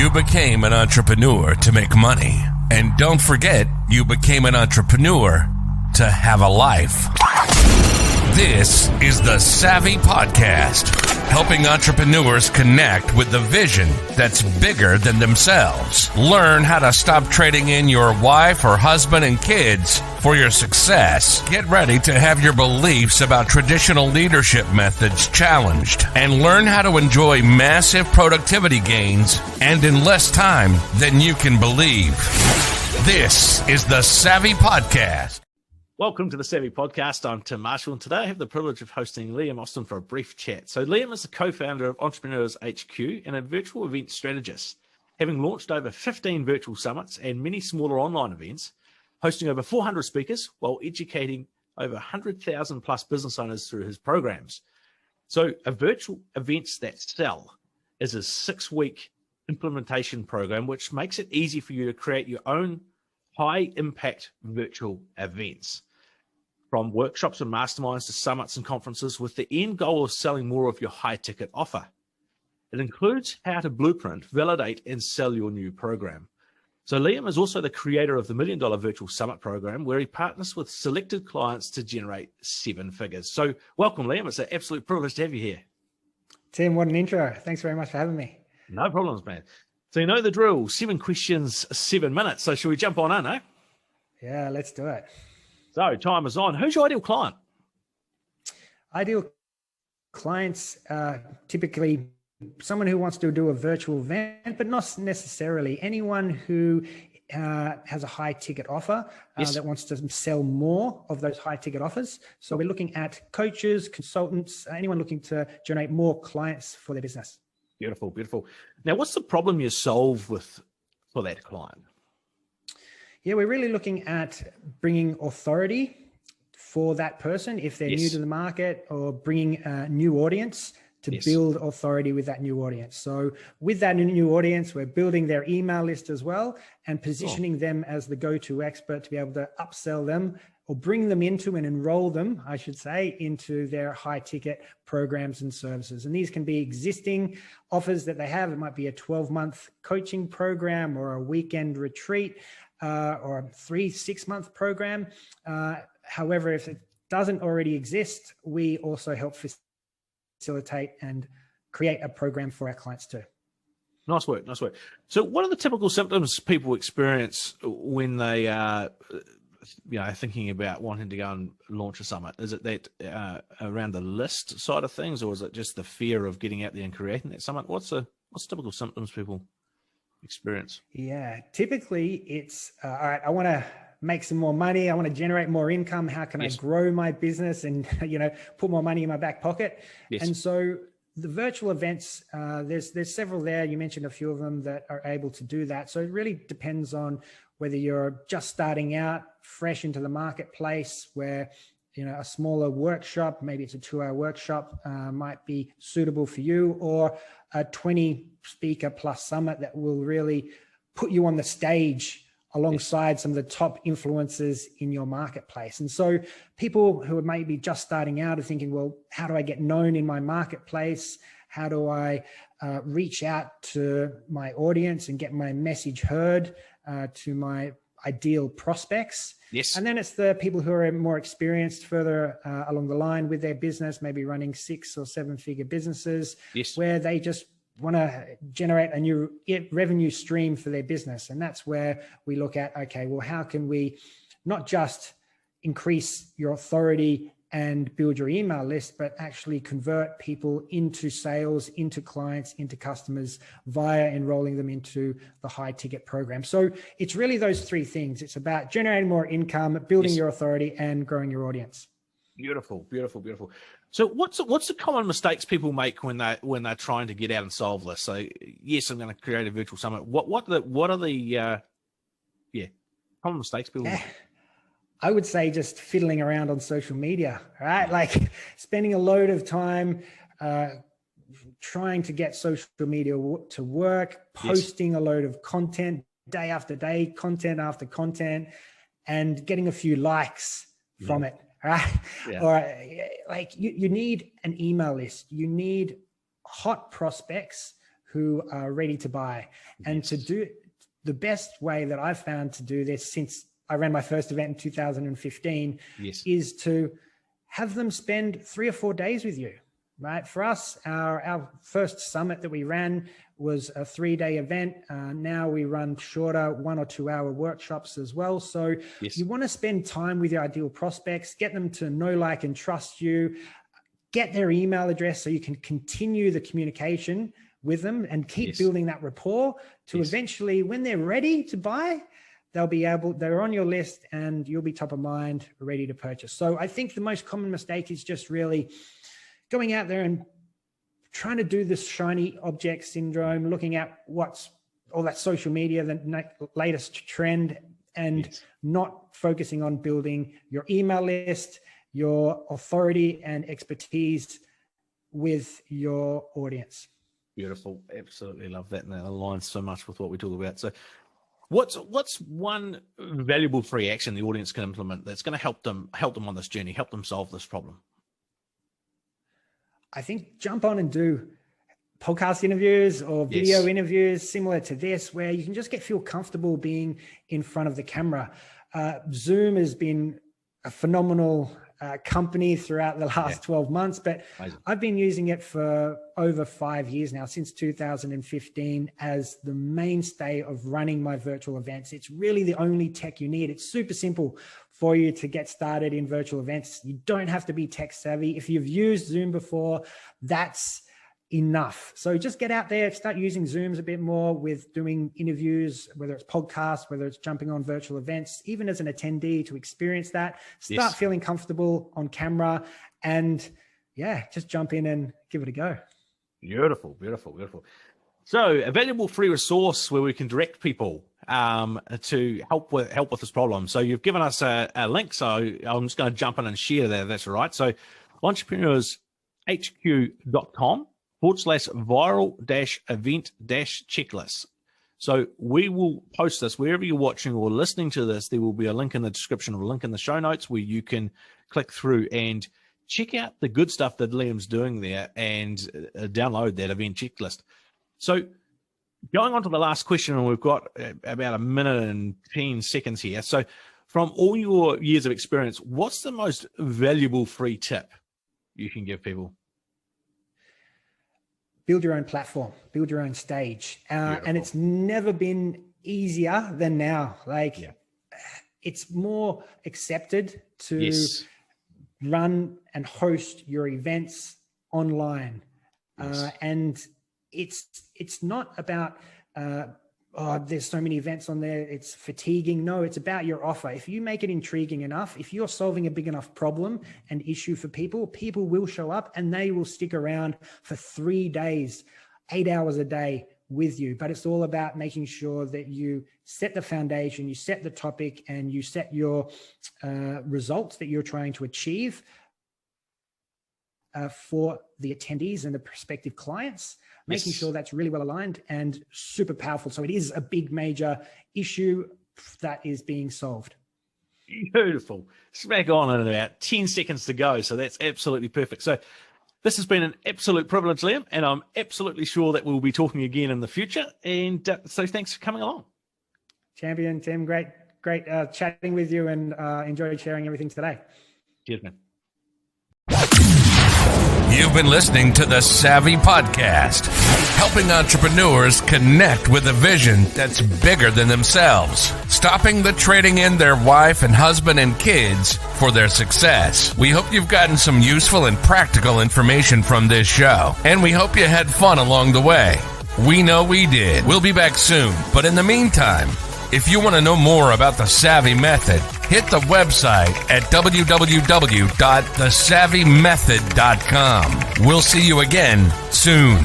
You became an entrepreneur to make money. And don't forget, you became an entrepreneur to have a life. This is the Savvy Podcast, helping entrepreneurs connect with the vision that's bigger than themselves. Learn how to stop trading in your wife or husband and kids for your success. Get ready to have your beliefs about traditional leadership methods challenged and learn how to enjoy massive productivity gains and in less time than you can believe. This is the Savvy Podcast. Welcome to the Savvy Podcast. I'm Tim Marshall, and today I have the privilege of hosting Liam Austin for a brief chat. So Liam is the co-founder of Entrepreneurs HQ and a virtual event strategist, having launched over 15 virtual summits and many smaller online events, hosting over 400 speakers while educating over 100,000 plus business owners through his programs. So a virtual events that sell is a 6-week implementation program, which makes it easy for you to create your own high-impact virtual events, from workshops and masterminds to summits and conferences, with the end goal of selling more of your high-ticket offer. It includes how to blueprint, validate, and sell your new program. So Liam is also the creator of the $1 Million Virtual Summit program, where he partners with selected clients to generate 7 figures. So welcome, Liam. It's an absolute privilege to have you here. Tim, what an intro. Thanks very much for having me. No problems, man. So you know the drill, 7 questions, 7 minutes. So should we jump on in, eh? Yeah, let's do it. So time is on. Who's your ideal client? Ideal clients, typically someone who wants to do a virtual event, but not necessarily anyone who has a high ticket offer that wants to sell more of those high ticket offers. So we're looking at coaches, consultants, anyone looking to generate more clients for their business. Beautiful, beautiful. Now, what's the problem you solve for that client? Yeah, we're really looking at bringing authority for that person if they're new to the market, or bringing a new audience to build authority with that new audience. So with that new audience, we're building their email list as well and positioning them as the go-to expert to be able to upsell them or bring them into and enroll them, I should say, into their high ticket programs and services. And these can be existing offers that they have. It might be a 12-month coaching program or a weekend retreat or a 3-6-month program. However, if it doesn't already exist, we also help facilitate and create a program for our clients too. Nice work, nice work. So what are the typical symptoms people experience when they are thinking about wanting to go and launch a summit? Is it that around the list side of things, or is it just the fear of getting out there and creating that summit? What's typical symptoms people experience? Yeah, typically it's, all right, I want to make some more money. I want to generate more income. How can I grow my business and, put more money in my back pocket? And so the virtual events, there's several there. You mentioned a few of them that are able to do that. So it really depends on whether you're just starting out, fresh into the marketplace, where a smaller workshop, maybe it's a 2-hour workshop, might be suitable for you, or a 20 speaker plus summit that will really put you on the stage alongside some of the top influencers in your marketplace. And so people who are maybe just starting out are thinking, well, how do I get known in my marketplace? How do I reach out to my audience and get my message heard to my ideal prospects? And then it's the people who are more experienced further along the line with their business, maybe running 6 or 7-figure businesses, where they just want to generate a new revenue stream for their business. And that's where we look at, okay, well, how can we not just increase your authority and build your email list, but actually convert people into sales, into clients, into customers via enrolling them into the high ticket program. So it's really those 3 things. It's about generating more income, building your authority, and growing your audience. Beautiful, beautiful, beautiful. So what's the common mistakes people make when they're trying to get out and solve this? So yes, I'm going to create a virtual summit. What are the common mistakes people make? I would say just fiddling around on social media, right? Like spending a load of time trying to get social media to work, posting a load of content day after day, content after content, and getting a few likes from it. Right? Or like you need an email list. You need hot prospects who are ready to buy. And to do the best way that I've found to do this since I ran my first event in 2015 is to have them spend 3 or 4 days with you, right? For us, our first summit that we ran was a 3-day event. Now we run shorter 1 or 2 hour workshops as well. So you want to spend time with your ideal prospects, get them to know, like, and trust you, get their email address so you can continue the communication with them and keep building that rapport to eventually, when they're ready to buy, they're on your list and you'll be top of mind, ready to purchase. So I think the most common mistake is just really going out there and trying to do this shiny object syndrome, looking at what's all that social media, the latest trend, and not focusing on building your email list, your authority and expertise with your audience. Beautiful. Absolutely love that. And that aligns so much with what we talk about. So what's one valuable free action the audience can implement that's going to help them on this journey, help them solve this problem? I think jump on and do podcast interviews or video interviews similar to this, where you can just feel comfortable being in front of the camera. Zoom has been a phenomenal company throughout the last 12 months, but I've been using it for over 5 years now, since 2015, as the mainstay of running my virtual events. It's really the only tech you need. It's super simple for you to get started in virtual events. You don't have to be tech savvy. If you've used Zoom before, that's enough. So just get out there, start using Zooms a bit more with doing interviews, whether it's podcasts, whether it's jumping on virtual events, even as an attendee to experience that, start feeling comfortable on camera, and just jump in and give it a go. Beautiful, beautiful, beautiful. So a valuable free resource where we can direct people to help with this problem. So you've given us a link, so I'm just going to jump in and share that. That's all right. So entrepreneurshq.com/viral-event-checklist. So we will post this wherever you're watching or listening to this. There will be a link in the description or a link in the show notes where you can click through and check out the good stuff that Liam's doing there and download that event checklist. So going on to the last question, and we've got about 1 minute and 10 seconds here. So from all your years of experience, what's the most valuable free tip you can give people? Build your own platform, build your own stage. And it's never been easier than now. It's more accepted to run and host your events online. And it's not about, there's so many events on there, it's fatiguing. No, it's about your offer. If you make it intriguing enough, if you're solving a big enough problem and issue for people, people will show up and they will stick around for 3 days, 8 hours a day with you. But it's all about making sure that you set the foundation, you set the topic, and you set your results that you're trying to achieve for the attendees and the prospective clients, making sure that's really well aligned and super powerful. So it is a big major issue that is being solved. Beautiful. Smack on in about 10 seconds to go. So that's absolutely perfect. So this has been an absolute privilege, Liam, and I'm absolutely sure that we'll be talking again in the future. And so thanks for coming along. Champion, Tim, great chatting with you, and enjoyed sharing everything today. Cheers, man. You've been listening to the Savvy Podcast, helping entrepreneurs connect with a vision that's bigger than themselves, stopping the trading in their wife and husband and kids for their success. We hope you've gotten some useful and practical information from this show, and we hope you had fun along the way. We know we did. We'll be back soon, but in the meantime, if you want to know more about the Savvy Method, hit the website at www.thesavvymethod.com. We'll see you again soon.